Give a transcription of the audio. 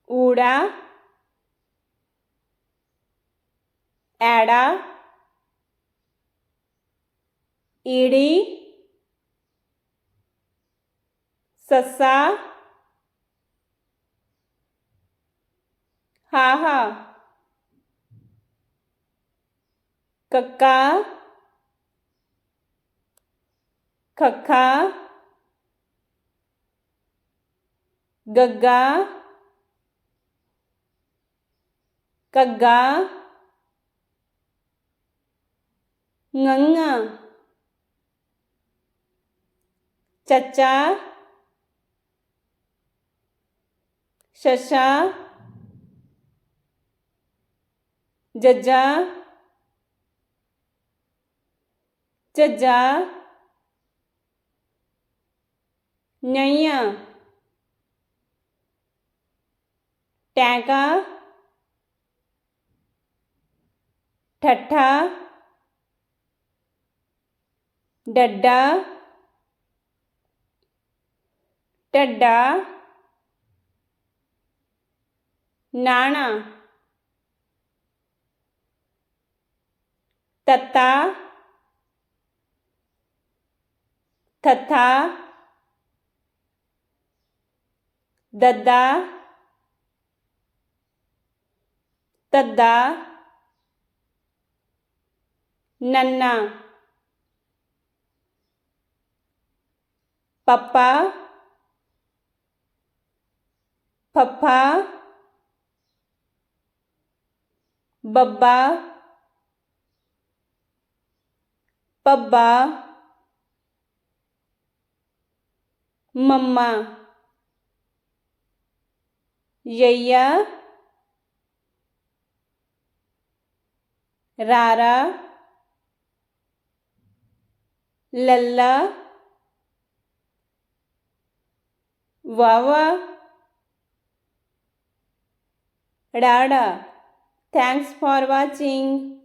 ఊడా ఏడా ఈడి సస్సా હાહા કક્કા ખખ્ખા ગગ્ગા કગ્ગા ngੰਗਾ ਚੱਚਾ ਸ਼ਸ਼ਾ ਜੱਜਾ ਝੱਝਾ ਨਈਆਂ ਟੈਂਕਾ ਠੱਠਾ ਡੱਡਾ ਢੱਡਾ ਨਾਣਾ ਤੱਤਾ ਥੱਥਾ ਦੱਦਾ ਤੱਦਾ ਨੰਨਾ ਪੱਪਾ ਫੱਫਾ ਬੱਬਾ ਪੱਬਾ ਮੰਮਾ ਯਈਆ ਰਾਰਾ ਲੱਲਾ ਵਾਵਾ ડાડા. Thanks for watching.